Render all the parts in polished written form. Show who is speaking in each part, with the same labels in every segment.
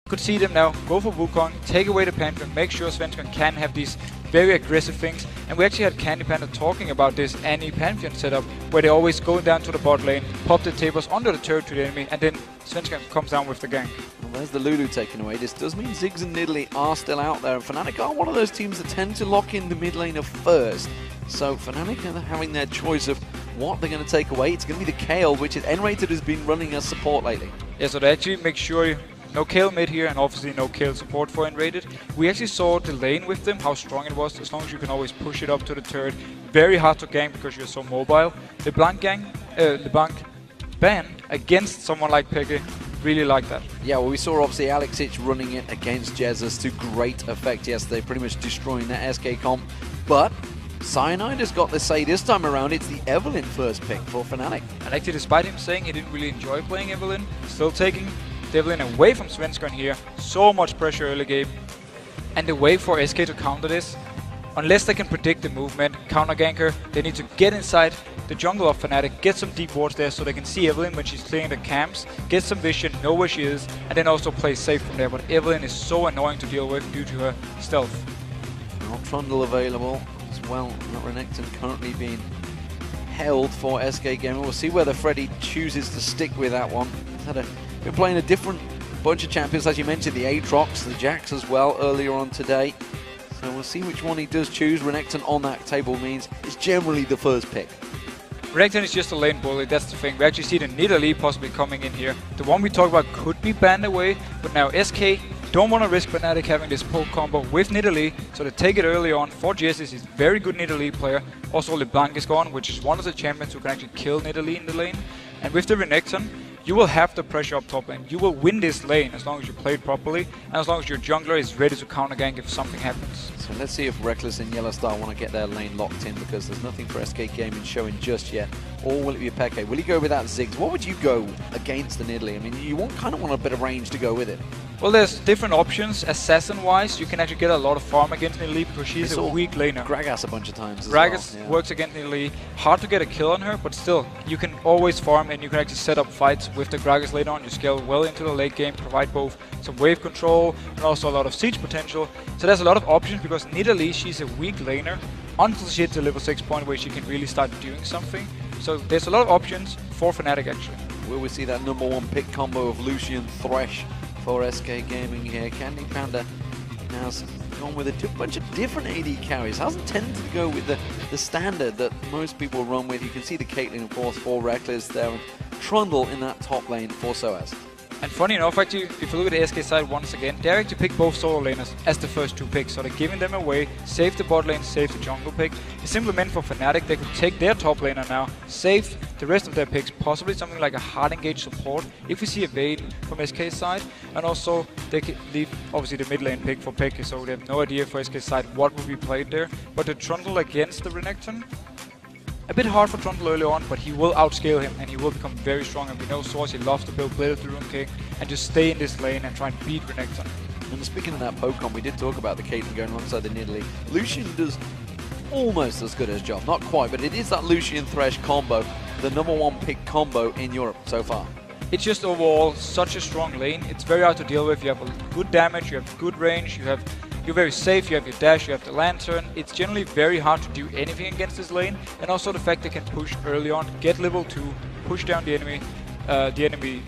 Speaker 1: Could see them now go for Wukong, take away the Pantheon, make sure Svensson can have these very aggressive things. And we actually had Candy Panda talking about this anti-Pantheon setup, where they always go down to the bot lane, pop the tables onto the turret to the enemy, and then Svensson comes down with the gank.
Speaker 2: Well, there's the Lulu taken away. This does mean Ziggs and Nidalee are still out there, and Fnatic are one of those teams that tend to lock in the mid laner first. So Fnatic are having their choice of what they're going to take away. It's going to be the Kayle, which is N-rated has been running as support lately.
Speaker 1: Yeah, so they actually make sure no Kayle mid here, and obviously no Kayle support for N-rated. We actually saw the lane with them, how strong it was, as long as you can always push it up to the turret. Very hard to gank because you're so mobile. The blank ban against someone like Peke, really like that.
Speaker 2: Yeah, well, we saw obviously Alex Ich running it against Jesus to great effect yesterday, pretty much destroying that SK comp. But Cyanide has got the say this time around. It's the Evelynn first pick for Fnatic.
Speaker 1: And actually, despite him saying he didn't really enjoy playing Evelynn, still taking Evelynn away from Svensson here. So much pressure early game. And the way for SK to counter this, unless they can predict the movement, counter ganker, they need to get inside the jungle of Fnatic, get some deep wards there so they can see Evelynn when she's clearing the camps, get some vision, know where she is, and then also play safe from there. But Evelynn is so annoying to deal with due to her stealth.
Speaker 2: Not Trundle available as well. Not Renekton currently being held for SK Gaming. We'll see whether Freddy chooses to stick with that one. Been playing a different bunch of champions, as you mentioned, the Aatrox, the Jax as well earlier on today. So we'll see which one he does choose. Renekton on that table means it's generally the first pick.
Speaker 1: Renekton is just a lane bully, that's the thing. We actually see the Nidalee possibly coming in here. The one we talked about could be banned away, but now SK don't want to risk Fnatic having this poke combo with Nidalee, so they take it early on. For Jesus, he's a very good Nidalee player. Also LeBlanc is gone, which is one of the champions who can actually kill Nidalee in the lane. And with the Renekton, you will have the pressure up top lane. You will win this lane as long as you play it properly, and as long as your jungler is ready to counter gank if something happens.
Speaker 2: So let's see if Reckless and Yellowstar want to get their lane locked in, because there's nothing for SK Gaming showing just yet. Or will it be a Peke? Will he go without Ziggs? What would you go against the Nidalee? I mean, you kind of want a bit of range to go with it.
Speaker 1: Well, there's different options. Assassin-wise, you can actually get a lot of farm against Nidalee because she's a weak laner.
Speaker 2: Gragas a bunch of times as
Speaker 1: Gragas
Speaker 2: well. Yeah.
Speaker 1: works against Nidalee. Hard to get a kill on her, but still, you can always farm and you can actually set up fights with the Gragas later on. You scale well into the late game, provide both some wave control and also a lot of siege potential. So there's a lot of options because Nidalee, she's a weak laner until she hits the level 6 point where she can really start doing something. So there's a lot of options for Fnatic actually.
Speaker 2: Will we see that #1 pick combo of Lucian Thresh for SK Gaming here? Candy Panda has gone with a bunch of different AD carries. Hasn't tended to go with the standard that most people run with. You can see the Caitlyn, of course, for Reckless there, and Trundle in that top lane for Soaz.
Speaker 1: And funny enough, actually, if you look at the SK side once again, they actually pick both solo laners as the first two picks. So they're giving them away, save the bot lane, save the jungle pick. It's simply meant for Fnatic. They could take their top laner now, save the rest of their picks, possibly something like a hard engage support if we see a Vayne from SK side. And also, they could leave, obviously, the mid lane pick for Peke, so they have no idea for SK side what would be played there. But the Trundle against the Renekton, a bit hard for Trundle early on, but he will outscale him and he will become very strong. And we know Source, he loves to build Blade of the Rune King and just stay in this lane and try and beat Renekton.
Speaker 2: And speaking of that Pokemon, we did talk about the Caitlyn going alongside the Nidalee. Lucian does almost as good as job, not quite, but it is that Lucian Thresh combo, the #1 pick combo in Europe so far.
Speaker 1: It's just overall such a strong lane. It's very hard to deal with. You have a good damage, you have good range, you're very safe, you have your dash, you have the lantern. It's generally very hard to do anything against this lane, and also the fact they can push early on, get level 2, push down the enemy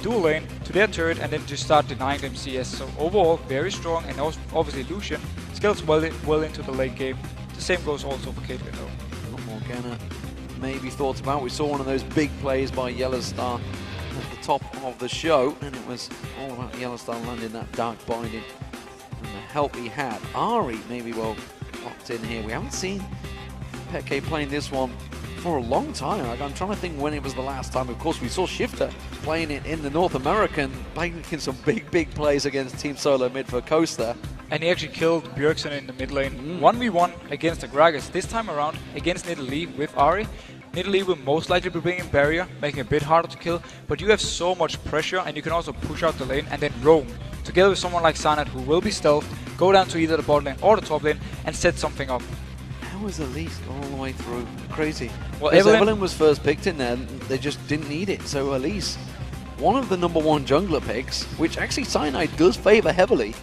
Speaker 1: dual lane to their turret, and then just start denying them CS. So overall, very strong, and also obviously Lucian scales well into the late game. The same goes also for Caitlyn though.
Speaker 2: Morgana maybe thought about. We saw one of those big plays by Yellowstar at the top of the show, and it was all about Yellowstar landing that dark binding and the help he had. Ari maybe well locked in here. We haven't seen Peke playing this one for a long time. Like, I'm trying to think when it was the last time. Of course, we saw Shifter playing it in the North American, making some big plays against Team Solo mid for Coaster.
Speaker 1: And he actually killed Bjergsen in the mid lane. 1v1 against the Gragas. This time around against Nidalee with Ari. Nidalee will most likely be bringing barrier, making it a bit harder to kill, but you have so much pressure and you can also push out the lane and then roam. Together with someone like Sanad who will be stealthed, go down to either the bot lane or the top lane and set something up.
Speaker 2: How was Elise all the way through? Crazy.
Speaker 1: Well,
Speaker 2: Evelynn was first picked in there, they just didn't need it, so Elise one of the #1 jungler picks, which actually Cyanide does favor heavily.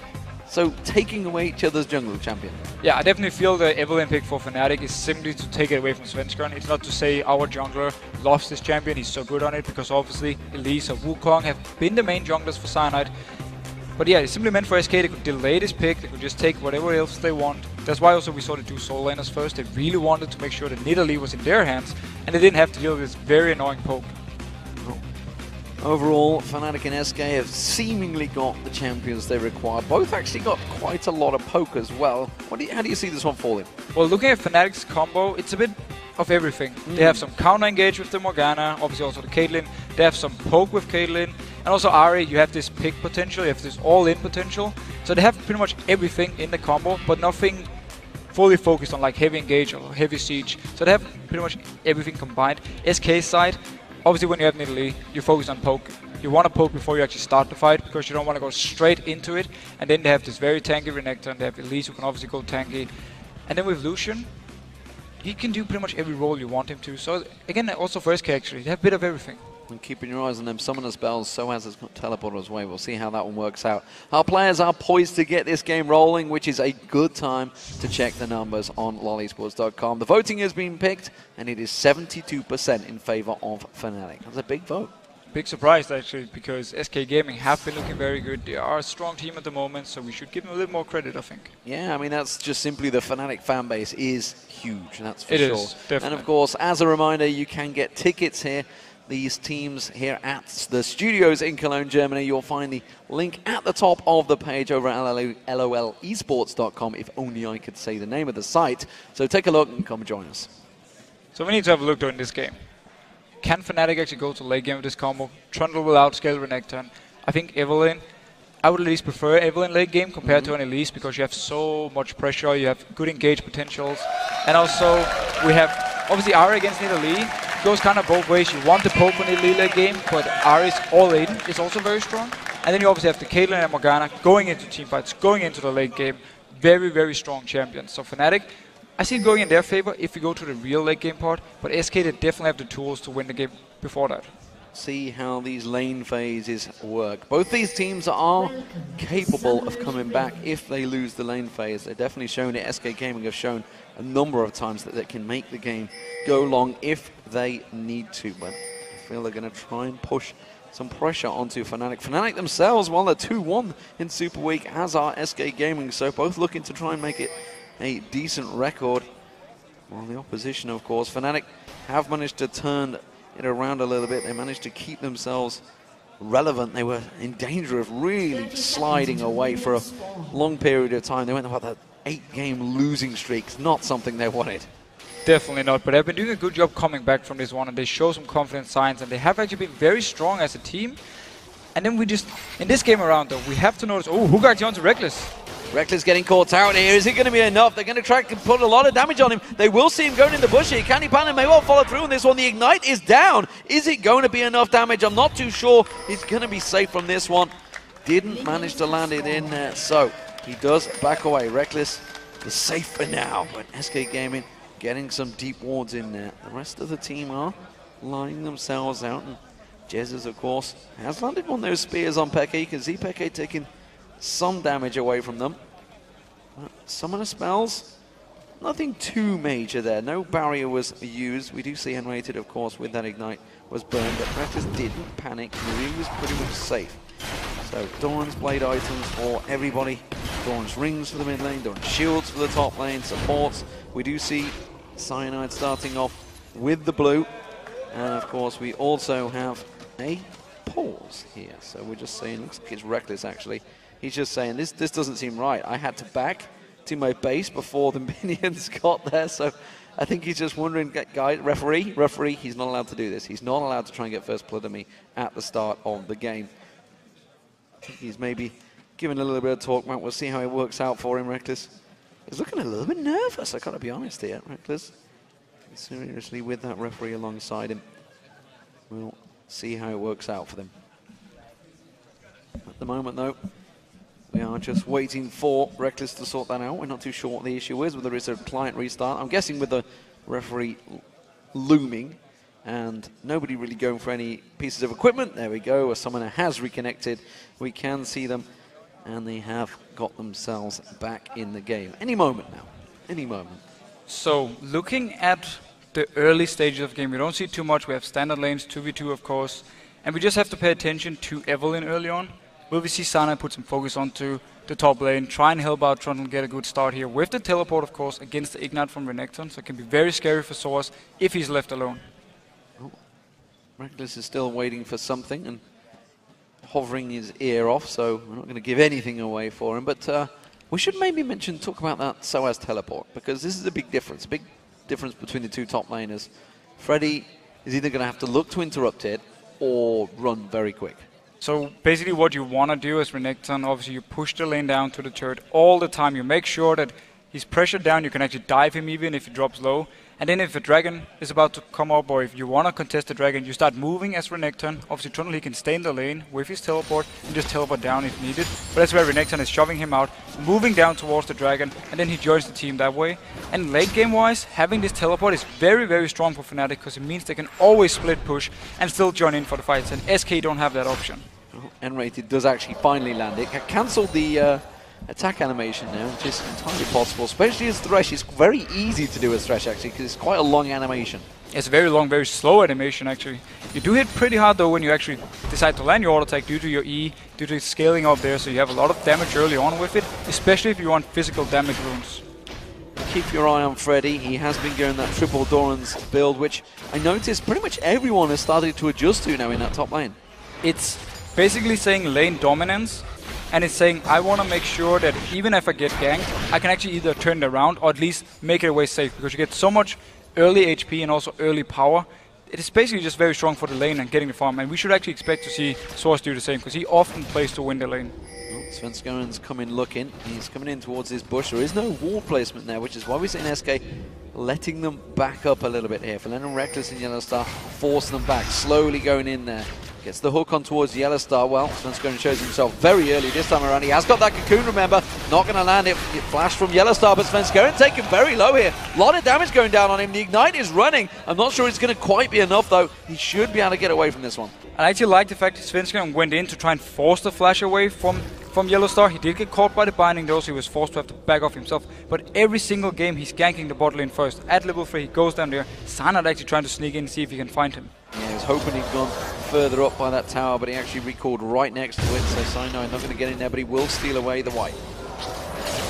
Speaker 2: So taking away each other's jungle champion.
Speaker 1: Yeah, I definitely feel the Evelyn pick for Fnatic is simply to take it away from Svenskeren. It's not to say our jungler lost this champion, he's so good on it, because obviously Elise or Wukong have been the main junglers for Cyanide. But yeah, it's simply meant for SK. They could delay this pick, they could just take whatever else they want. That's why also we saw the 2 solo laners first. They really wanted to make sure that Nidalee was in their hands, and they didn't have to deal with this very annoying poke.
Speaker 2: Overall, Fnatic and SK have seemingly got the champions they require. Both actually got quite a lot of poke as well. How do you see this one falling?
Speaker 1: Well, looking at Fnatic's combo, it's a bit of everything. They have some counter engage with the Morgana, obviously also the Caitlyn. They have some poke with Caitlyn. And also Ahri, you have this pick potential, you have this all-in potential. So they have pretty much everything in the combo, but nothing fully focused on like heavy engage or heavy siege. So they have pretty much everything combined. SK side, obviously when you have Nidalee, you focus on poke. You want to poke before you actually start the fight, because you don't want to go straight into it. And then they have this very tanky Renekton, and they have Elise who can obviously go tanky. And then with Lucian, he can do pretty much every role you want him to. So again, also for SK actually, they have a bit of everything.
Speaker 2: And keeping your eyes on them summoner spells, Soaz has got teleporters away. We'll see how that one works out. Our players are poised to get this game rolling, which is a good time to check the numbers on lolesports.com. The voting has been picked, and it is 72% in favor of Fnatic. That's a big vote.
Speaker 1: Big surprise actually, because SK Gaming have been looking very good. They are a strong team at the moment, so we should give them a little more credit, I think.
Speaker 2: Yeah, I mean, that's just simply the Fnatic fan base is huge, that's for
Speaker 1: sure.
Speaker 2: It is, definitely. And of course, as a reminder, you can get tickets here. These teams here at the studios in Cologne, Germany. You'll find the link at the top of the page over at lolesports.com, if only I could say the name of the site. So take a look and come join us.
Speaker 1: So we need to have a look during this game. Can Fnatic actually go to late game with this combo? Trundle will outscale Renekton. I think Evelyn, I would at least prefer Evelyn late game compared to an Elise, because you have so much pressure, you have good engage potentials. And also, we have obviously Ahri against Nidalee. Goes kind of both ways. You want the poke on Nidalee late game, but Ahri's all-in is also very strong. And then you obviously have the Caitlyn and Morgana going into teamfights, going into the late game. Very, very strong champions. So Fnatic, I see it going in their favor if we go to the real late game part, but SK, they definitely have the tools to win the game before that.
Speaker 2: See how these lane phases work. Both these teams are capable of coming back if they lose the lane phase. They've definitely shown it. SK Gaming have shown a number of times that they can make the game go long if they need to. But I feel they're going to try and push some pressure onto Fnatic. Fnatic themselves, well, they're 2-1 in Super Week, as are SK Gaming. So both looking to try and make it a decent record. While the opposition, of course, Fnatic have managed to turn it around a little bit. They managed to keep themselves relevant. They were in danger of really sliding away for a long period of time. They went about that 8-game losing streak. It's not something they wanted.
Speaker 1: Definitely not, but they've been doing a good job coming back from this one, and they show some confidence signs, and they have actually been very strong as a team. And then we just, in this game around though, we have to notice, oh, who got you onto Reckless?
Speaker 2: Reckless getting caught out here. Is it going to be enough? They're going to try to put a lot of damage on him. They will see him going in the bush here. Can he pan and may well follow through on this one? The Ignite is down. Is it going to be enough damage? I'm not too sure. He's going to be safe from this one. Didn't manage to land it in there. So he does back away. Reckless is safe for now. But SK Gaming getting some deep wards in there. The rest of the team are lining themselves out. And Jesus, of course, has landed one of those spears on Peke. You can see Peke taking some damage away from them. But summoner spells, nothing too major there. No barrier was used. We do see Unrated, of course, with that Ignite was burned, but Reckless didn't panic. He was pretty much safe. So Dawn's Blade items for everybody. Dawn's Rings for the mid lane, Dawn's Shields for the top lane, supports. We do see Cyanide starting off with the blue. And of course we also have a pause here. So we're just saying, looks like it's Reckless actually. He's just saying, this doesn't seem right. I had to back to my base before the minions got there. So I think he's just wondering, guys, referee, he's not allowed to do this. He's not allowed to try and get first blood on me at the start of the game. I think he's maybe giving a little bit of talk, man. We'll see how it works out for him, Reckless. He's looking a little bit nervous, I gotta be honest here, Reckless. Seriously, with that referee alongside him. We'll see how it works out for them. At the moment, though, we are just waiting for Reckless to sort that out. We're not too sure what the issue is, whether it's a client restart. I'm guessing with the referee looming, and nobody really going for any pieces of equipment. There we go, a summoner has reconnected. We can see them, and they have got themselves back in the game. Any moment now, any moment.
Speaker 1: So, looking at the early stages of the game, we don't see too much. We have standard lanes, 2v2 of course, and we just have to pay attention to Evelynn early on. Will we see Sana put some focus onto the top lane, try and help out Trundle get a good start here with the teleport, of course, against the Ignite from Renekton, so it can be very scary for Soaz if he's left alone.
Speaker 2: Oh. Reckless is still waiting for something and hovering his ear off, so we're not going to give anything away for him, but we should maybe talk about that Soaz teleport, because this is a big difference between the two top laners. Freddy is either going to have to look to interrupt it or run very quick.
Speaker 1: So basically what you want to do as Renekton, obviously you push the lane down to the turret all the time. You make sure that he's pressured down, you can actually dive him even if he drops low. And then if a dragon is about to come up, or if you want to contest the dragon, you start moving as Renekton. Obviously Trundle, he can stay in the lane with his teleport and just teleport down if needed. But that's where Renekton is shoving him out, moving down towards the dragon, and then he joins the team that way. And late game wise, having this teleport is very, very strong for Fnatic, because it means they can always split push and still join in for the fights. And SK don't have that option.
Speaker 2: Oh, N-rated does actually finally land it. Cancelled the attack animation now, which is entirely possible, especially as Thresh. It's very easy to do as Thresh actually, because it's quite a long animation.
Speaker 1: It's a very long, very slow animation actually. You do hit pretty hard though when you actually decide to land your auto attack due to your E, due to scaling up there, so you have a lot of damage early on with it, especially if you want physical damage runes.
Speaker 2: Keep your eye on Freddy. He has been going that triple Doran's build, which I noticed pretty much everyone has started to adjust to now in that top lane.
Speaker 1: It's basically saying lane dominance, and it's saying I want to make sure that even if I get ganked, I can actually either turn it around or at least make it away safe, because you get so much early HP and also early power. It is basically just very strong for the lane and getting the farm, and we should actually expect to see Soaz do the same, because he often plays to win the lane.
Speaker 2: Well, Svenskeren coming looking. He's coming in towards his bush. There is no wall placement there, which is why we're seeing SK letting them back up a little bit here. Fnatic Reckless and Yellowstar forcing them back, slowly going in there. Gets the hook on towards Yellowstar. Well, Svenskeren shows himself very early this time around. He has got that cocoon, remember. Not going to land it. Flash from Yellowstar, but Svenskeren taken very low here. A lot of damage going down on him. The Ignite is running. I'm not sure it's going to quite be enough, though. He should be able to get away from this one.
Speaker 1: I actually like the fact that Svenskeren went in to try and force the flash away from Yellowstar. He did get caught by the binding though, so he was forced to have to back off himself. But every single game he's ganking the bot lane first. At level 3, he goes down there. Sana actually trying to sneak in and see if he can find him.
Speaker 2: Yeah, he was hoping he'd gone further up by that tower, but he actually recalled right next to it. So Cyanide not going to get in there, but he will steal away the white.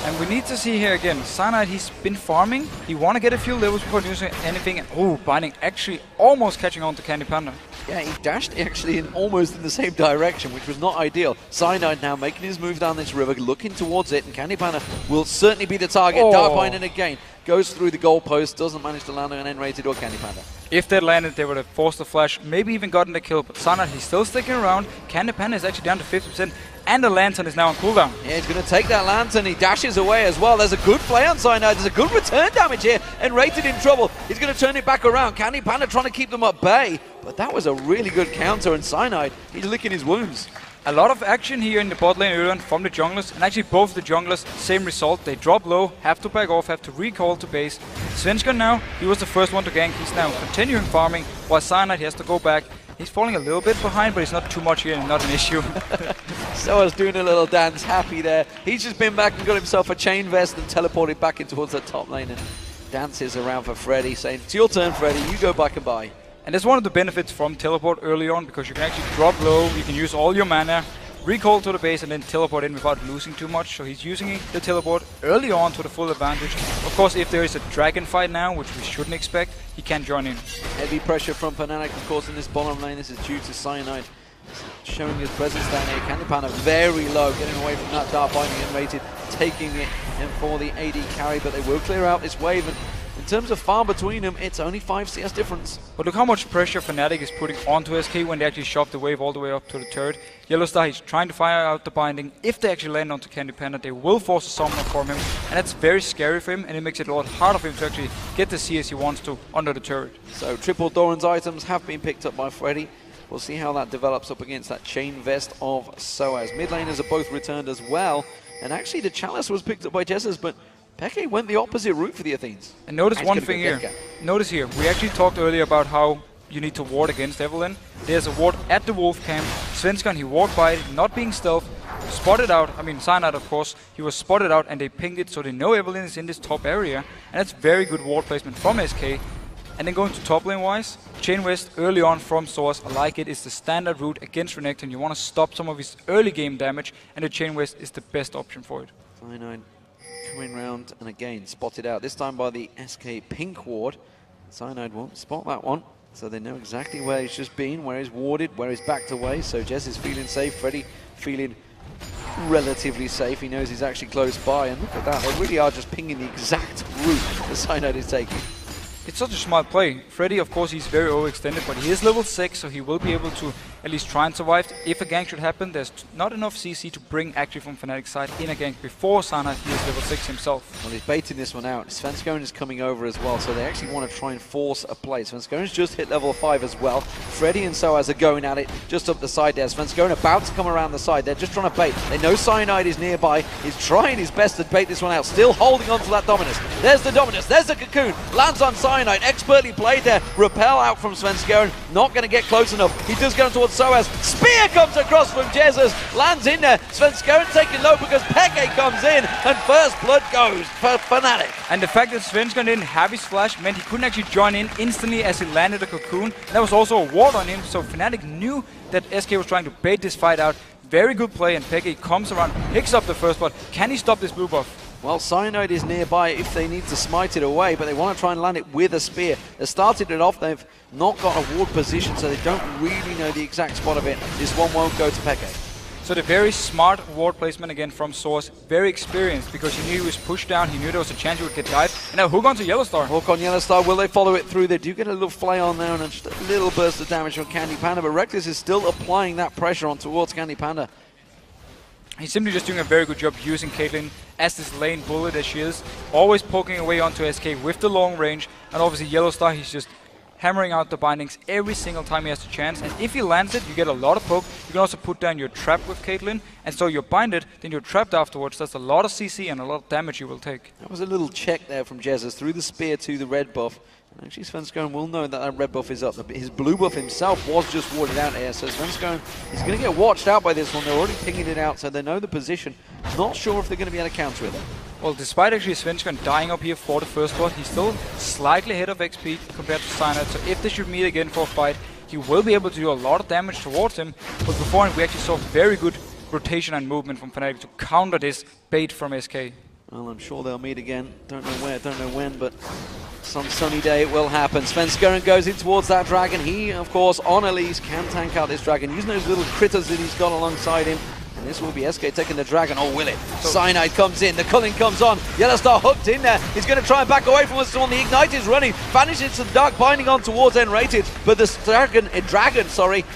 Speaker 1: And we need to see here again, Cyanide, he's been farming. He want to get a few levels before doing anything. And oh, binding actually almost catching on to Candy Panda. Yeah,
Speaker 2: he dashed actually almost in the same direction, which was not ideal. Cyanide now making his move down this river, looking towards it, and Candy Panda will certainly be the target.
Speaker 1: Oh.
Speaker 2: Dark Binding again, goes through the goalpost, doesn't manage to land on an N-rated or Candy Panda.
Speaker 1: If they landed, they would have forced the flash, maybe even gotten the kill, but Cyanide, he's still sticking around. Candy Panda is actually down to 50%, and the Lantern is now on cooldown.
Speaker 2: Yeah, he's going to take that Lantern, he dashes away as well. There's a good play on Cyanide, there's a good return damage here, and Rated in trouble. He's going to turn it back around. Candy Panda trying to keep them at bay, but that was a really good counter, and Cyanide, he's licking his wounds.
Speaker 1: A lot of action here in the bot lane early on from the junglers, and actually both the junglers, same result. They drop low, have to back off, have to recall to base. Svenskeren now, he was the first one to gank. He's now continuing farming, while Cyanide, he has to go back. He's falling a little bit behind, but it's not too much here and not an issue.
Speaker 2: Soaz doing a little dance, happy there. He's just been back and got himself a chain vest and teleported back in towards that top lane and dances around for Freddy, saying, it's your turn, Freddy, you go back and buy.
Speaker 1: And that's one of the benefits from teleport early on, because you can actually drop low, you can use all your mana, recall to the base and then teleport in without losing too much. So he's using the teleport early on to the full advantage. Of course, if there is a dragon fight now, which we shouldn't expect, he can join in.
Speaker 2: Heavy pressure from Fnatic, of course, in this bottom lane. This is due to Cyanide showing his presence down here. Candy Panda very low, getting away from that Dark Binding and Rated, taking it in for the AD carry, but they will clear out this wave. And in terms of farm between them, it's only 5 CS difference.
Speaker 1: But look how much pressure Fnatic is putting onto SK when they actually shove the wave all the way up to the turret. Yellowstar, he's trying to fire out the binding. If they actually land onto Candy Panda, they will force a summoner for him, and that's very scary for him, and it makes it a lot harder for him to actually get the CS he wants to under the turret.
Speaker 2: So triple Doran's items have been picked up by Freddy. We'll see how that develops up against that chain vest of Soaz. Mid laners are both returned as well, and actually the Chalice was picked up by Jessers, but Peke went the opposite route for the Athenes.
Speaker 1: And notice one thing here. Notice here, we actually talked earlier about how you need to ward against Evelynn. There's a ward at the Wolf camp. Svenskan, he walked by it, not being stealth, spotted out, I mean Cyanide of course, he was spotted out and they pinged it so they know Evelynn is in this top area. And that's very good ward placement from SK. And then going to top lane wise, Chain West early on from source, I like it, it's the standard route against Renekton. You want to stop some of his early game damage and the Chain West is the best option for it.
Speaker 2: Cyanide coming round and again spotted out, this time by the SK pink ward. Cyanide won't spot that one, so they know exactly where he's just been, where he's warded, where he's backed away. So Jez is feeling safe, Freddy feeling relatively safe. He knows he's actually close by, and look at that, they really are just pinging the exact route that Cyanide is taking.
Speaker 1: It's such a smart play. Freddy, of course, he's very overextended, but he is level 6, so he will be able to at least try and survive. If a gank should happen, there's not enough CC to bring actually from Fnatic's side in a gank before Cyanide. He is level 6 himself.
Speaker 2: Well, he's baiting this one out. Svenskone is coming over as well, so they actually want to try and force a play. Svenskone's just hit level 5 as well. Freddy and Soaz are going at it just up the side there. Svenskone about to come around the side. They're just trying to bait. They know Cyanide is nearby. He's trying his best to bait this one out. Still holding on to that Dominus. There's the Dominus. There's the Cocoon. Lands on Cyanide. Expertly played there. Repel out from Svenskone. Not going to get close enough. He does go towards Soaz. Spear comes across from Jesus. Lands in there. Svenskone taking low because Peke comes in. And first blood goes for Fnatic.
Speaker 1: And the fact that Svenskan didn't have his flash meant he couldn't actually join in instantly as he landed a Cocoon. That was also a ward on him, so Fnatic knew that SK was trying to bait this fight out. Very good play, and Peke comes around, picks up the first blood. Can he stop this blue buff?
Speaker 2: Well, Cyanide is nearby if they need to smite it away, but they want to try and land it with a spear. They started it off, they've not got a ward position, so they don't really know the exact spot of it. This one won't go to Peke.
Speaker 1: So the very smart ward placement again from Source, very experienced because he knew he was pushed down, he knew there was a chance he would get dived. And now hook onto Yellowstar.
Speaker 2: Hook on Yellowstar, will they follow it through? They do get a little flay on there and just a little burst of damage from Candy Panda, but Reckless is still applying that pressure on towards Candy Panda.
Speaker 1: He's simply just doing a very good job using Caitlyn as this lane bullet as she is, always poking away onto SK with the long range, and obviously Yellowstar, he's just hammering out the bindings every single time he has the chance, and if he lands it, you get a lot of poke. You can also put down your trap with Caitlyn, and so you're binded, then you're trapped afterwards. That's a lot of CC and a lot of damage you will take.
Speaker 2: That was a little check there from Jesus through the spear to the red buff. And actually Svenskone will know that that red buff is up. His blue buff himself was just warded out here, so Svenskone is going to get watched out by this one. They're already pinging it out, so they know the position. Not sure if they're going to be able to counter it.
Speaker 1: Well, despite actually Svenskone dying up here for the first blood, he's still slightly ahead of XP compared to Cyanide, so if they should meet again for a fight, he will be able to do a lot of damage towards him. But beforehand, we actually saw very good rotation and movement from Fnatic to counter this bait from SK.
Speaker 2: Well, I'm sure they'll meet again. Don't know where, don't know when, but some sunny day it will happen. Svenskone goes in towards that dragon. He, of course, on Elise, can tank out this dragon, using those little critters that he's got alongside him. And this will be SK taking the dragon, or will it? Cyanide comes in, the culling comes on, Yellowstar hooked in there, he's going to try and back away from us when the Ignite is running, vanishes to the dark, binding on towards N-Rated, but the dragon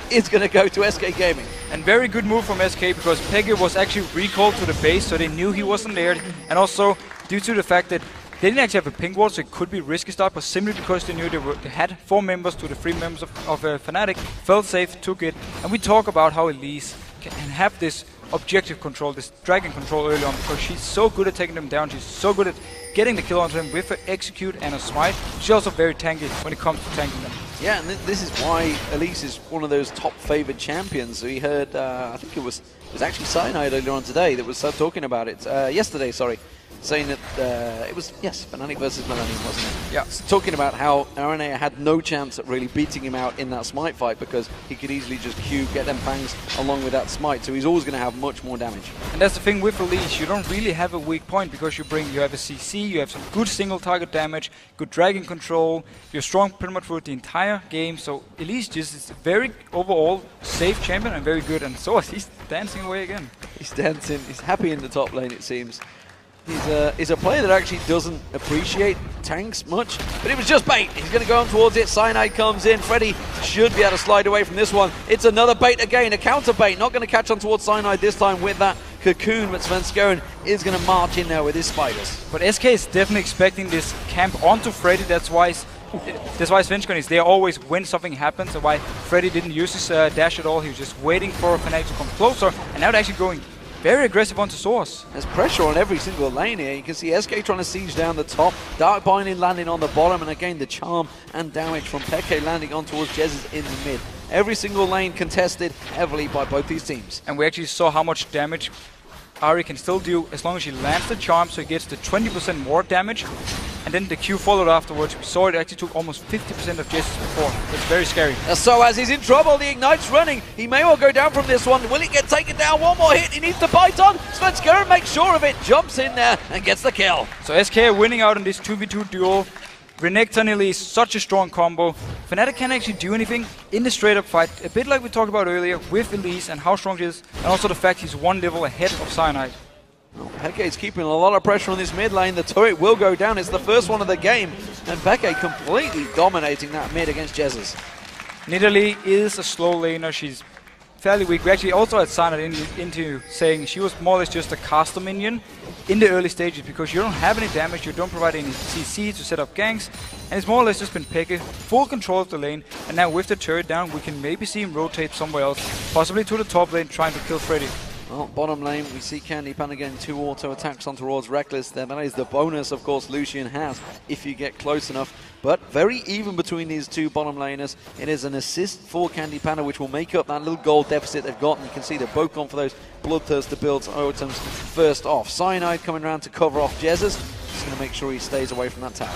Speaker 2: is going to go to SK Gaming.
Speaker 1: And very good move from SK because Peke was actually recalled to the base, so they knew he wasn't there, and also due to the fact that they didn't actually have a ping ward, so it could be risky start, but simply because they knew they had 4 members to the 3 members of Fnatic, felt safe, took it, and we talk about how Elise can have this objective control, this dragon control early on, because she's so good at taking them down, she's so good at getting the kill onto them with her execute and a smite. She's also very tanky when it comes to tanking them.
Speaker 2: Yeah, and this is why Elise is one of those top favoured champions. We heard, I think it was actually Cyanide earlier on today that was talking about it, yesterday, sorry, saying that it was, yes, Fnatic versus Millennium, wasn't it?
Speaker 1: Yeah.
Speaker 2: Talking about how RNA had no chance at really beating him out in that smite fight because he could easily just Q, get them fangs along with that smite, so he's always going to have much more damage.
Speaker 1: And that's the thing with Elise, you don't really have a weak point because you have a CC, you have some good single target damage, good dragon control, you're strong pretty much throughout the entire game, so Elise just is a very overall safe champion and very good, and so he's dancing away again.
Speaker 2: He's dancing, he's happy in the top lane it seems. He's a player that actually doesn't appreciate tanks much, but it was just bait. He's going to go on towards it. Cyanide comes in. Freddy should be able to slide away from this one. It's another bait again, a counter bait. Not going to catch on towards Cyanide this time with that Cocoon, but Svenskone is going to march in there with his spiders.
Speaker 1: But SK is definitely expecting this camp onto Freddy. That's why Svenskone is there always when something happens, and why Freddy didn't use his dash at all. He was just waiting for Fnatic to come closer, and now they're actually going very aggressive onto Source.
Speaker 2: There's pressure on every single lane here. You can see SK trying to siege down the top, Dark Binding landing on the bottom, and again the charm and damage from Peke landing on towards Jez's in the mid. Every single lane contested heavily by both these teams.
Speaker 1: And we actually saw how much damage Ari can still do as long as she lands the charm, so he gets the 20% more damage. And then the Q followed afterwards. We saw it actually took almost 50% of Jez's before. That's very scary.
Speaker 2: So as he's in trouble, the Ignite's running. He may well go down from this one. Will he get taken down? One more hit. He needs to bite on. Svenskeren makes sure of it, jumps in there and gets the kill.
Speaker 1: So SK are winning out in this 2v2 duel. Renekton Elise is such a strong combo. Fnatic can't actually do anything in the straight up fight. A bit like we talked about earlier with Elise and how strong she is. And also the fact he's one level ahead of Cyanide.
Speaker 2: Well, Peke is keeping a lot of pressure on this mid lane. The turret will go down. It's the first one of the game. And Peke completely dominating that mid against Jez's.
Speaker 1: Nidalee is a slow laner. She's fairly weak. We actually also had Cyanide into saying she was more or less just a caster minion in the early stages because you don't have any damage, you don't provide any CC to set up ganks, and it's more or less just been Peke, full control of the lane, and now with the turret down, we can maybe see him rotate somewhere else, possibly to the top lane, trying to kill Freddy.
Speaker 2: Well, bottom lane, we see Candy Pan again, 2 auto attacks on towards Reckless. That is the bonus, of course, Lucian has if you get close enough. But very even between these two bottom laners. It is an assist for Candy Panda, which will make up that little gold deficit they've got. And you can see they're both gone for those Bloodthirster builds items first off. Cyanide coming around to cover off Jez's. Just going to make sure he stays away from that tower.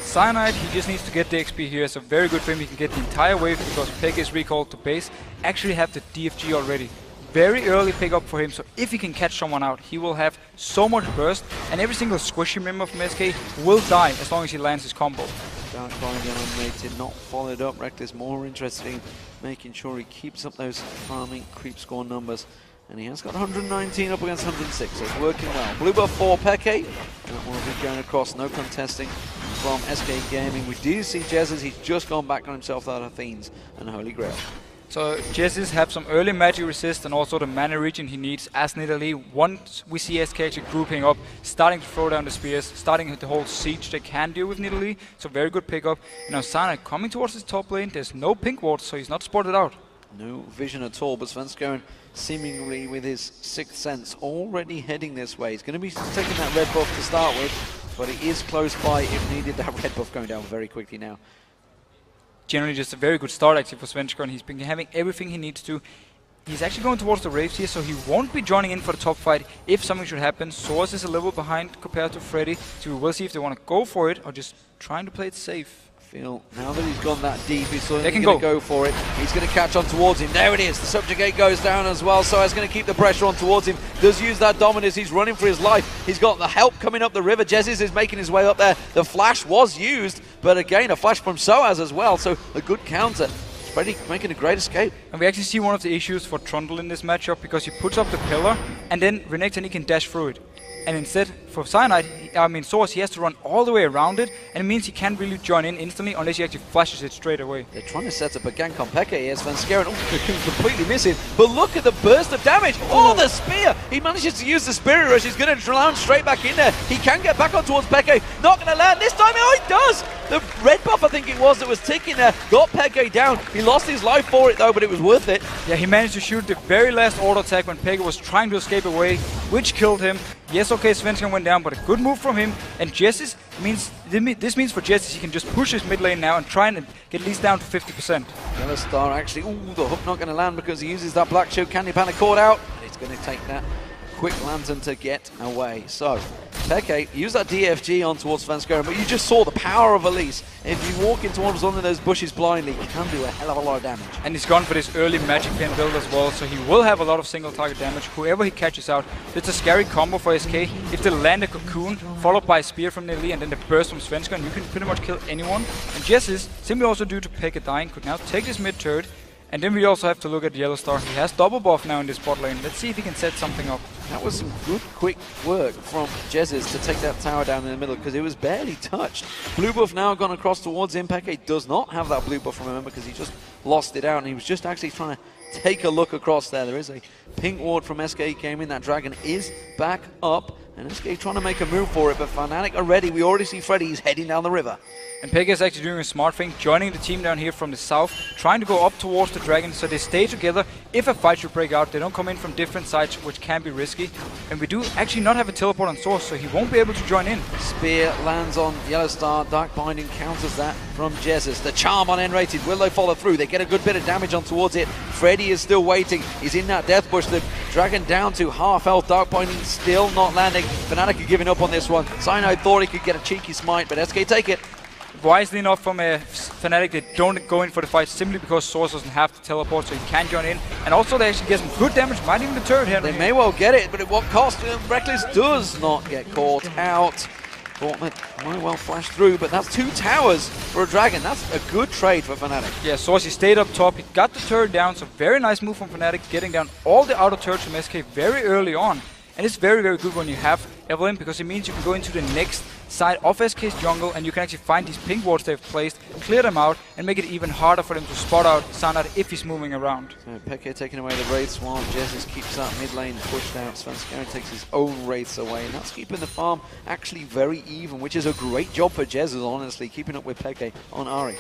Speaker 1: Cyanide, he just needs to get the XP here. It's a very good for him. He can get the entire wave because Peke is recalled to base. Actually have the DFG already. Very early pick up for him, so if he can catch someone out, he will have so much burst, and every single squishy member from SK will die as long as he lands his combo.
Speaker 2: Dark Binding unrated, not followed up. Reckless more interested in making sure he keeps up those farming creep score numbers. And he has got 119 up against 106, so it's working well. Blue buff for Peke. That will be going across, no contesting from SK Gaming. We do see Jez's, he's just gone back on himself out of Fiends and Holy Grail.
Speaker 1: So Jez's have some early magic resist and also the mana regen he needs as Nidalee. Once we see SK actually grouping up, starting to throw down the spears, starting the whole siege they can do with Nidalee. So very good pickup. Now Cyanide coming towards his top lane, there's no pink ward, so he's not spotted out.
Speaker 2: No vision at all, but Svenskeren seemingly with his sixth sense already heading this way. He's going to be taking that red buff to start with, but he is close by if needed. That red buff going down very quickly now.
Speaker 1: Generally just a very good start actually for Svenskeren. He's been having everything he needs to. He's actually going towards the Wraiths here, so he won't be joining in for the top fight if something should happen. Source is a level behind compared to Freddy, so we will see if they want to go for it or just trying to play it safe.
Speaker 2: Now that he's gone that deep, he's going to go for it. He's going to catch on towards him. There it is. The subjugate goes down as well, so he's going to keep the pressure on towards him. Does use that dominance. He's running for his life. He's got the help coming up the river. Jez's is making his way up there. The flash was used, but again, a flash from Soaz as well, so a good counter. Freddy making a great escape.
Speaker 1: And we actually see one of the issues for Trundle in this matchup because he puts up the pillar and then Renekton can dash through it. And instead, for Cyanide, Source, he has to run all the way around it, and it means he can't really join in instantly unless he actually flashes it straight away.
Speaker 2: They're trying to set up a gank on Peke here. Svenskeren can completely miss him, but look at the burst of damage. Oh, the spear! He manages to use the Spirit Rush. He's going to lounge straight back in there. He can get back on towards Peke. Not going to land this time. Oh, he does! The red buff, I think it was, that was ticking there, got Peke down. He lost his life for it, though, but it was worth it.
Speaker 1: Yeah, he managed to shoot the very last auto attack when Peke was trying to escape away, which killed him. Yes, okay, Svenskeren went down, but a good move from him. And Jez's means this means for Jez's he can just push his mid lane now and try and get at least down to 50%.
Speaker 2: Yellow Star actually, the hook not going to land because he uses that Black Shield. Candy Panda caught out. He's going to take that quick lantern to get away. So Peke, use that DFG on towards Svenskeren, but you just saw the power of Elise. If you walk in towards one of those bushes blindly, you can do a hell of a lot of damage. And he's gone for this early Magic Pen build as well, so he will have a lot of single target damage. Whoever he catches out, it's a scary combo for SK. If they land a Cocoon, followed by a Spear from Nidalee, and then the burst from Svenskeren, you can pretty much kill anyone. And Jez's, simply also due to Peke dying, could now take this mid turret. And then we also have to look at Yellow Star. He has double buff now in this bot lane. Let's see if he can set something up. That was some good, quick work from Jez's to take that tower down in the middle because it was barely touched. Blue buff now gone across towards him. Peke does not have that blue buff, remember, because he just lost it out. And he was just actually trying to take a look across there. There is a pink ward from SK Gaming. That dragon is back up. And SK trying to make a move for it, but Fnatic are ready. We already see Freddy. He's heading down the river. And Peke is actually doing a smart thing, joining the team down here from the south, trying to go up towards the dragon so they stay together
Speaker 1: if a fight should break out, they don't come in from different sides, which can be risky. And we do actually not have a teleport on Source, so he won't be able to join in.
Speaker 2: Spear lands on Yellow Star. Dark Binding counters that from Jesus. The charm on N-rated. Will they follow through? They get a good bit of damage on towards it. Freddy is still waiting. He's in that death bush. The Dragon down to half health. Dark Binding still not landing. Fnatic are giving up on this one. Cyanide thought he could get a cheeky smite, but SK take it.
Speaker 1: Wisely enough from Fnatic, they don't go in for the fight simply because Source doesn't have to teleport, so he can join in. And also they actually get some good damage, might even the turret here.
Speaker 2: They may well get it, but at what cost? Reckless does not get caught out. Thought that might well flash through, but that's 2 towers for a Dragon. That's a good trade for Fnatic.
Speaker 1: Yeah, Source, he stayed up top, he got the turret down, so very nice move from Fnatic, getting down all the outer turrets from SK very early on. And it's very, very good when you have Evelyn, because it means you can go into the next side of SK's jungle and you can actually find these pink wards they've placed, clear them out, and make it even harder for them to spot out Cyanide if he's moving around.
Speaker 2: So Peke taking away the Wraiths while Jesus keeps that mid lane pushed out. Svenskeren takes his own Wraiths away, and that's keeping the farm actually very even, which is a great job for Jesus, honestly, keeping up with Peke on Ahri.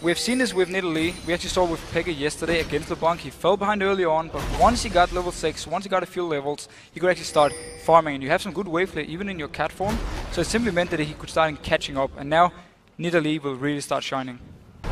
Speaker 1: We've seen this with Nidalee. We actually saw with Peke yesterday against LeBlanc. He fell behind early on, but once he got level 6, once he got a few levels, he could actually start farming, and you have some good wave play even in your cat form, so it simply meant that he could start catching up, and now Nidalee will really start shining.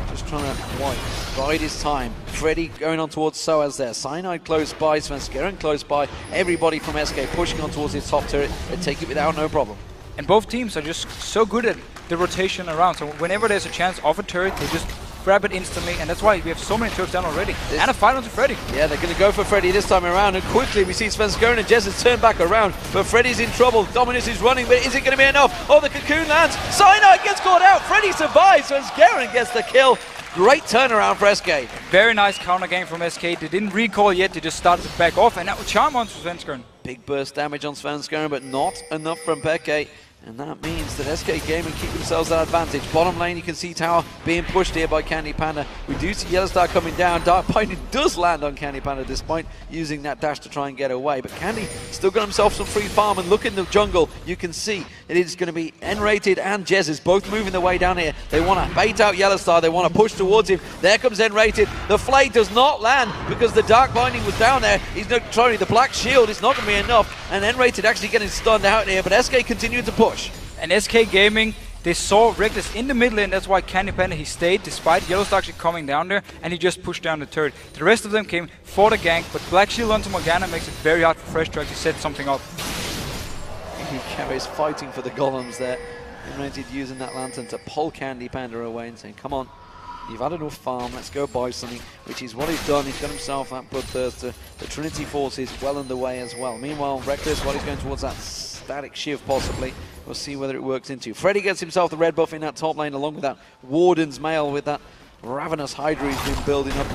Speaker 2: Just trying to bide his time. Freddy going on towards Soaz there. Cyanide close by, Svenskeren close by. Everybody from SK pushing on towards his top turret. They take it without no problem.
Speaker 1: And both teams are just so good at the rotation around, so whenever there's a chance of a turret, they just grab it instantly, and that's why we have so many turrets down already. And a fight onto Freddy.
Speaker 2: Yeah, they're going to go for Freddy this time around, and quickly we see Svenskeren and Jesus turn back around, but Freddy's in trouble. Dominus is running, but is it going to be enough? Oh, the cocoon lands. Cyanide gets caught out. Freddy survives. Svenskeren gets the kill. Great turnaround for SK.
Speaker 1: Very nice counter game from SK. They didn't recall yet, they just started to back off, and now charm onto Svenskeren.
Speaker 2: Big burst damage on Svenskeren, but not enough from Peke. And that means that SK Gaming keep themselves that advantage. Bottom lane, you can see tower being pushed here by Candy Panda. We do see Yellow Star coming down. Dark Binding does land on Candy Panda despite using that dash to try and get away. But Candy still got himself some free farm, and look in the jungle. You can see it is going to be N-rated and Jesus both moving their way down here. They want to bait out Yellow Star. They want to push towards him. There comes N-rated. The flay does not land because the Dark Binding was down there. He's not trying the Black Shield. It's not going to be enough. And N-rated actually getting stunned out here, but SK continuing to push.
Speaker 1: And SK Gaming, they saw Reckless in the mid lane, that's why Candy Panda, he stayed despite Yellowstar actually coming down there, and he just pushed down the turret. The rest of them came for the gank, but Black Shield onto Morgana makes it very hard for Fresh to actually set something up.
Speaker 2: Carries fighting for the golems there. N-rated using that lantern to pull Candy Panda away and saying, come on, you've had enough farm, let's go buy something, which is what he's done. He's got himself that Bloodthirster. The Trinity Force is well underway as well. Meanwhile, Reckless, while he's going towards that static shiv possibly, we'll see whether it works into. Freddy gets himself the red buff in that top lane along with that Warden's Mail with that Ravenous Hydra he's been building up.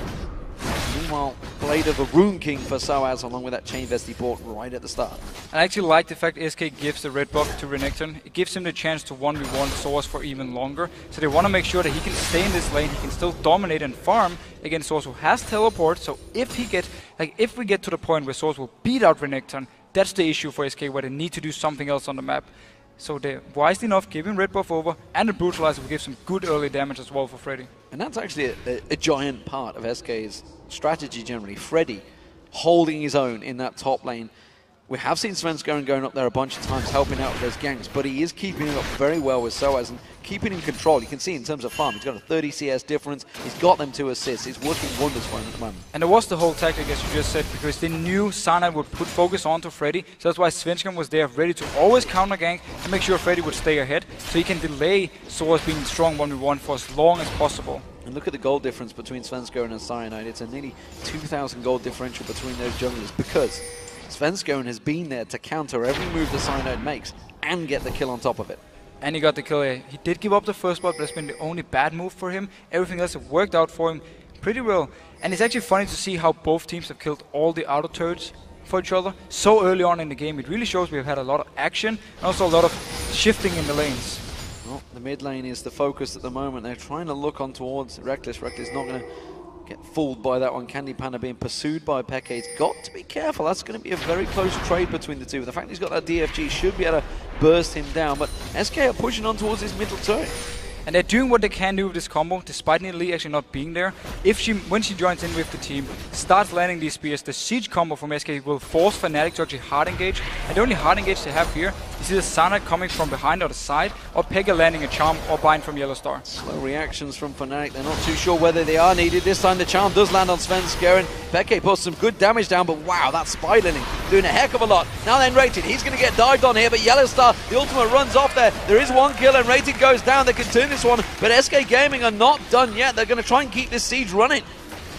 Speaker 2: Meanwhile, Blade of a Rune King for Soaz along with that Chain Vest he bought right at the start.
Speaker 1: I actually like the fact SK gives the red buff to Renekton. It gives him the chance to 1v1 Source for even longer. So they want to make sure that he can stay in this lane, he can still dominate and farm against Source who has teleport. So if we get to the point where Source will beat out Renekton, that's the issue for SK, where they need to do something else on the map. So they're wisely enough giving red buff over, and the Brutalizer will give some good early damage as well for Freddy.
Speaker 2: And that's actually a giant part of SK's strategy generally. Freddy holding his own in that top lane. We have seen Svenskeren going up there a bunch of times helping out with those ganks, but he is keeping it up very well with Soaz and keeping in control. You can see in terms of farm, he's got a 30 CS difference, he's got them 2 assists, he's working wonders for him at the moment.
Speaker 1: And there was the whole tactic, as you just said, because they knew Cyanide would put focus onto Freddy, so that's why Svenskeren was there ready to always counter gank and make sure Freddy would stay ahead, so he can delay Source being strong 1v1 for as long as possible.
Speaker 2: And look at the gold difference between Svenskeren and Cyanide. It's a nearly 2,000 gold differential between those junglers because Svenskeren has been there to counter every move the Cyanide makes and get the kill on top of it.
Speaker 1: And he got the kill here. He did give up the first spot, but that's been the only bad move for him. Everything else have worked out for him pretty well. And it's actually funny to see how both teams have killed all the outer turrets for each other so early on in the game. It really shows we've had a lot of action and also a lot of shifting in the lanes.
Speaker 2: Well, the mid lane is the focus at the moment. They're trying to look on towards Reckless. Reckless not going to get fooled by that one. Candy Panda being pursued by Peke. He's got to be careful. That's going to be a very close trade between the two. The fact he's got that DFG should be able to burst him down, but SK are pushing on towards his middle turret.
Speaker 1: And they're doing what they can do with this combo, despite Nidalee actually not being there. When she joins in with the team, starts landing these spears, the siege combo from SK will force Fnatic to actually hard engage. And the only hard engage they have here is either Cyanide coming from behind or the side, or Pega landing a charm or bind from Yellowstar.
Speaker 2: Slow reactions from Fnatic. They're not too sure whether they are needed. This time the charm does land on Svenskeren. Peke puts some good damage down, but wow, that Spiderling doing a heck of a lot. Now then Rated, he's going to get dived on here, but Yellowstar, the ultimate runs off there. There is one kill and Rated goes down. They can turn this one, but SK Gaming are not done yet. They're going to try and keep this siege running.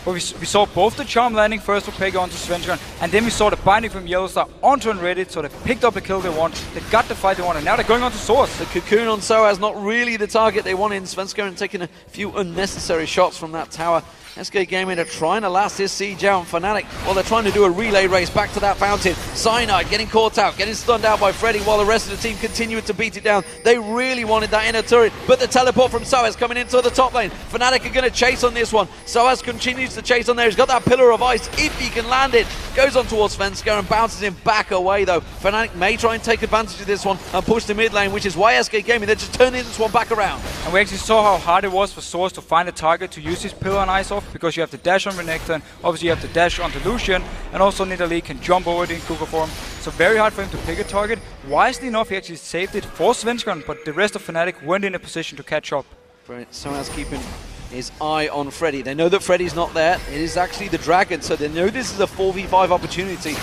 Speaker 1: But we saw both the charm landing first for Pega onto Svenskeren, and then we saw the binding from Yellowstar onto Unrated, so they picked up the kill they want, they got the fight they want, and now they're going on to Source.
Speaker 2: The cocoon on Soaz not really the target they wanted. Svenskeren taking a few unnecessary shots from that tower. SK Gaming are trying to last this siege out, and Fnatic, well, they're trying to do a relay race back to that fountain. Cyanide getting caught out, getting stunned out by Freddy, while the rest of the team continue to beat it down. They really wanted that inner turret, but the teleport from Soaz coming into the top lane. Fnatic are going to chase on this one. Soaz continues to chase on there. He's got that pillar of ice, if he can land it. Goes on towards Svenskeren and bounces him back away, though. Fnatic may try and take advantage of this one and push the mid lane, which is why SK Gaming, they're just turning this one back around.
Speaker 1: And we actually saw how hard it was for Source to find a target to use his pillar and ice off, because you have to dash on Renekton, and obviously you have to dash onto Lucian, and also Nidalee can jump over it in Kuka form. So very hard for him to pick a target. Wisely enough, he actually saved it for Svenskeren, but the rest of Fnatic weren't in a position to catch up.
Speaker 2: Right, Soaz keeping his eye on Freddy. They know that Freddy's not there. It is actually the Dragon, so they know this is a 4v5 opportunity.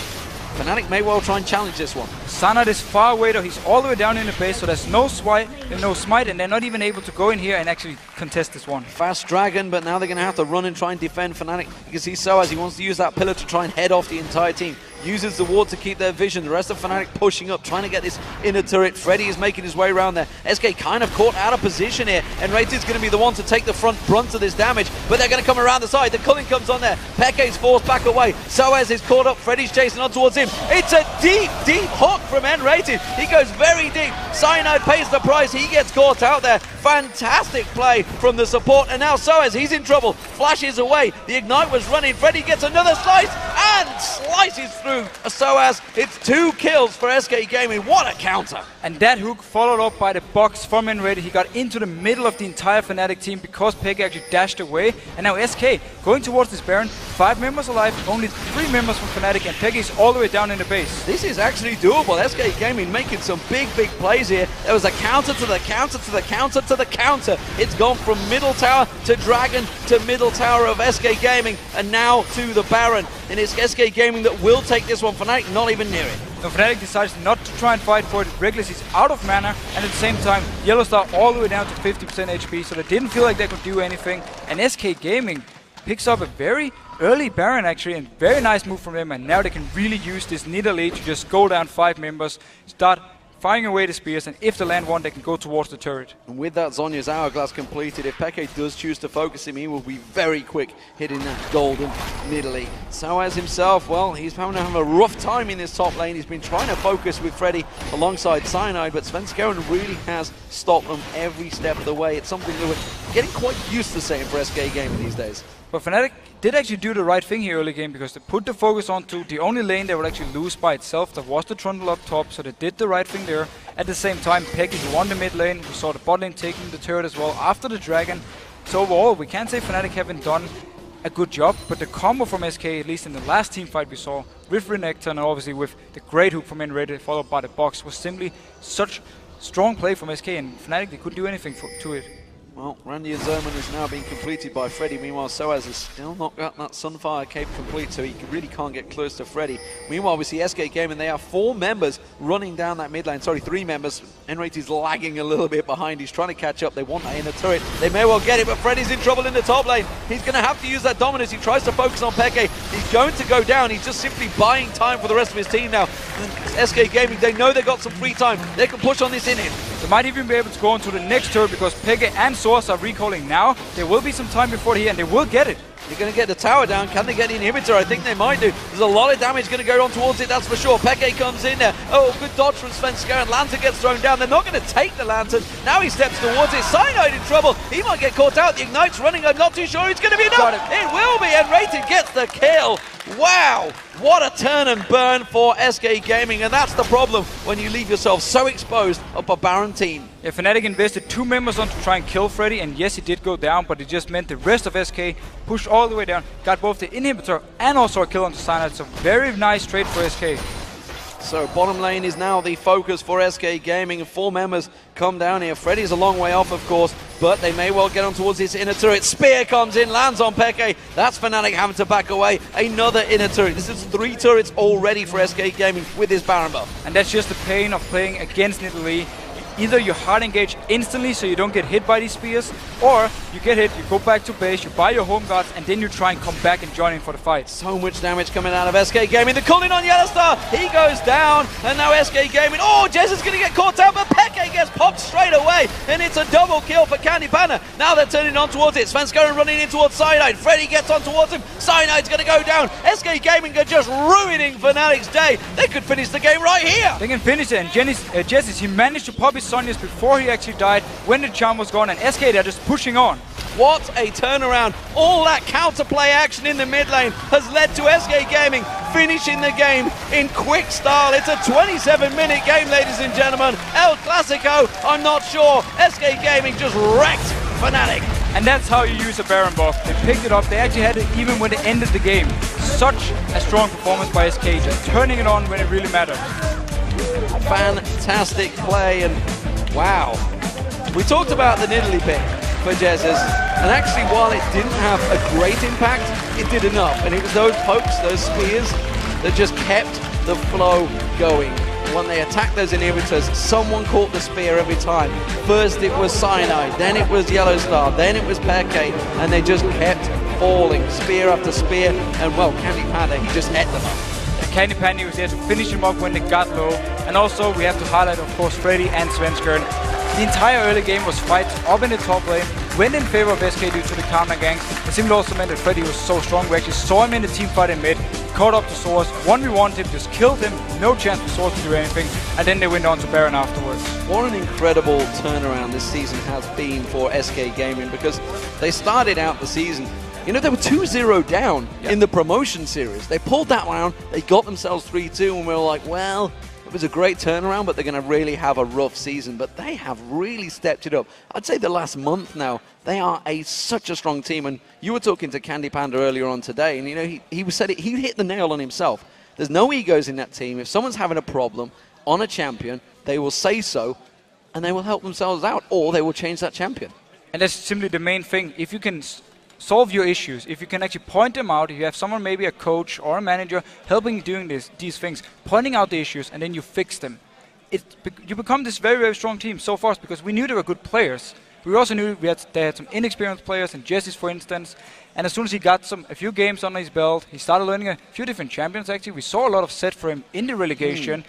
Speaker 2: Fnatic may well try and challenge this one.
Speaker 1: Cyanide is far away though, he's all the way down in the base, so there's no smite, and they're not even able to go in here and actually contest this one.
Speaker 2: Fast Dragon, but now they're going to have to run and try and defend Fnatic. You can see Soaz, he wants to use that pillar to try and head off the entire team. Uses the ward to keep their vision. The rest of Fnatic pushing up, trying to get this inner turret. Freddy is making his way around there. SK kind of caught out of position here, and Rated's going to be the one to take the front brunt of this damage, but they're going to come around the side. The culling comes on there. Peke's forced back away. Soaz is caught up. Freddy's chasing on towards him. It's a deep, deep hook from Rated. He goes very deep. Cyanide pays the price. He gets caught out there. Fantastic play from the support, and now Soaz, he's in trouble. Flashes away. The Ignite was running. Freddy gets another slice and slices through Soaz. It's 2 kills for SK Gaming. What a counter!
Speaker 1: And that hook followed up by the box from Enrated. He got into the middle of the entire Fnatic team because Pega actually dashed away. And now SK going towards this Baron. 5 members alive, only 3 members from Fnatic, and Pega is all the way down in the base.
Speaker 2: This is actually doable. SK Gaming making some big plays here. There was a counter to the counter to the counter to the counter. It's gone from middle tower to Dragon to middle tower of SK Gaming, and now to the Baron. And it's SK Gaming that will take this one. Fnatic not even near it.
Speaker 1: So Fnatic decides not to try and fight for it. Reckless is out of mana, and at the same time, Yellowstar all the way down to 50% HP, so they didn't feel like they could do anything. And SK Gaming picks up a very early Baron actually, and very nice move from them, and now they can really use this Nidalee to just go down 5 members, start firing away the spears, and if they land one, they can go towards the turret.
Speaker 2: And with that Zhonya's Hourglass completed, if Peke does choose to focus him, he will be very quick hitting that golden Nidalee. Soaz himself, well, he's having to have a rough time in this top lane. He's been trying to focus with Freddy alongside Cyanide, but Svenskeren really has stopped them every step of the way. It's something that we're getting quite used to saying for SK Gaming these days.
Speaker 1: But Fnatic did actually do the right thing here early game, because they put the focus onto the only lane they would actually lose by itself. That was the Trundle up top, so they did the right thing there. At the same time, Peki won the mid lane. We saw the bot lane taking the turret as well after the Dragon. So overall, we can't say Fnatic haven't done a good job, but the combo from SK, at least in the last team fight we saw, with Renekton and obviously with the great hook from Enrated followed by the box, was simply such strong play from SK, and Fnatic, they couldn't do anything to it.
Speaker 2: Well, Randy and Zerman is now being completed by Freddy. Meanwhile, Soaz has still not got that Sunfire cape complete, so he really can't get close to Freddy. Meanwhile, we see SK Gaming, they have 4 members running down that mid lane. Sorry, 3 members. Enrate is lagging a little bit behind. He's trying to catch up. They want that in the turret. They may well get it, but Freddy's in trouble in the top lane. He's going to have to use that dominance. He tries to focus on Peke. He's going to go down. He's just simply buying time for the rest of his team now. And SK Gaming, they know they've got some free time. They can push on this in him.
Speaker 1: They might even be able to go on to the next turret, because Peke and Source are recalling now. There will be some time before the end. They will get it.
Speaker 2: They're going to get the tower down. Can they get the inhibitor? I think they might do. There's a lot of damage going to go on towards it, that's for sure. Peke comes in there. Oh, good dodge from Svenskeren. Lantern gets thrown down. They're not going to take the Lantern. Now he steps towards it. Cyanide in trouble. He might get caught out. The Ignite's running. I'm not too sure it's going to be enough. It will be, and Rated gets the kill. Wow, what a turn and burn for SK Gaming, and that's the problem when you leave yourself so exposed up a Baron team.
Speaker 1: Yeah, Fnatic invested 2 members on to try and kill Freddy, and yes, he did go down, but it just meant the rest of SK pushed all the way down, got both the inhibitor and also a kill onto Cyanide, so very nice trade for SK.
Speaker 2: So bottom lane is now the focus for SK Gaming, and 4 members come down here. Freddy's a long way off, of course, but they may well get on towards this inner turret. Spear comes in, lands on Peke. That's Fnatic having to back away. Another inner turret. This is 3 turrets already for SK Gaming with his Baron buff.
Speaker 1: And that's just the pain of playing against Nidalee. Either you hard engage instantly so you don't get hit by these spears, or you get hit, you go back to base, you buy your home guards, and then you try and come back and join in for the fight.
Speaker 2: So much damage coming out of SK Gaming. The calling on Yellowstar, he goes down, and now SK Gaming, oh, Jez is going to get caught out, but Peke gets popped straight away, and it's a double kill for Candy Panda. Now they're turning on towards it. Svenskeren running in towards Cyanide. Freddy gets on towards him. Cyanide's going to go down. SK Gaming are just ruining Fnatic's day. They could finish the game right here.
Speaker 1: They can finish it, and Jez, he managed to pop his Sonya's before he actually died, when the charm was gone, and SK, they're just pushing on.
Speaker 2: What a turnaround. All that counterplay action in the mid lane has led to SK Gaming finishing the game in quick style. It's a 27-minute game, ladies and gentlemen. El Clasico, I'm not sure. SK Gaming just wrecked Fnatic.
Speaker 1: And that's how you use a Baron buff. They picked it up, they actually had it even when they ended the game. Such a strong performance by SK, just turning it on when it really mattered.
Speaker 2: Fantastic play, and wow. We talked about the Nidalee pick for Jez's, and actually while it didn't have a great impact, it did enough, and it was those pokes, those spears, that just kept the flow going. When they attacked those inhibitors, someone caught the spear every time. First it was Cyanide, then it was Yellowstar, then it was Peke, and they just kept falling, spear after spear, and well, Candy Panda, he just ate them up.
Speaker 1: Candy Panda was there to finish him off when they got low, and also we have to highlight, of course, Freddy and Svenskeren. The entire early game was fights up in the top lane, went in favor of SK due to the counter ganks. It simply also meant that Freddy was so strong. We actually saw him in the team fight in mid, caught up to Source, 1v1'd him, just killed him, no chance for Source to do anything, and then they went on to Baron afterwards.
Speaker 2: What an incredible turnaround this season has been for SK Gaming, because they started out the season, you know, they were 2-0 down in the promotion series. They pulled that round, they got themselves 3-2, and we were like, well, it was a great turnaround, but they're going to really have a rough season. But they have really stepped it up. I'd say the last month now, they are such a strong team. And you were talking to Candy Panda earlier on today, and you know he hit the nail on himself. There's no egos in that team. If someone's having a problem on a champion, they will say so, and they will help themselves out, or they will change that champion.
Speaker 1: And that's simply the main thing. If you can solve your issues, if you can actually point them out, if you have someone, maybe a coach or a manager, helping you doing these things, pointing out the issues, and then you fix them, you become this very, very strong team so fast, because we knew they were good players. We also knew they had some inexperienced players, and Jesse's, for instance, and as soon as he got a few games under his belt, he started learning a few different champions actually. We saw a lot of set for him in the relegation.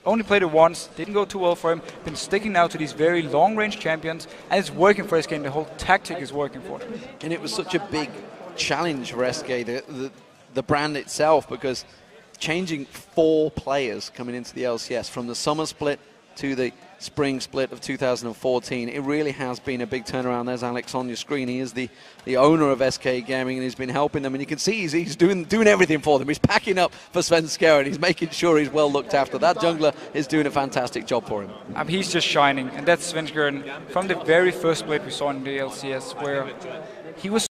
Speaker 1: Only played it once, didn't go too well for him, been sticking now to these very long-range champions, and it's working for SK, and the whole tactic is working for them.
Speaker 2: And it was such a big challenge for SK, the brand itself, because changing 4 players coming into the LCS from the summer split to the spring split of 2014, it really has been a big turnaround. There's Alex on your screen. He is the owner of SK Gaming, and he's been helping them, and you can see he's doing everything for them. He's packing up for Svenskeren. He's making sure he's well looked after. That jungler is doing a fantastic job for him.
Speaker 1: He's just shining, and that's Svenskeren from the very first split we saw in the LCS, where he was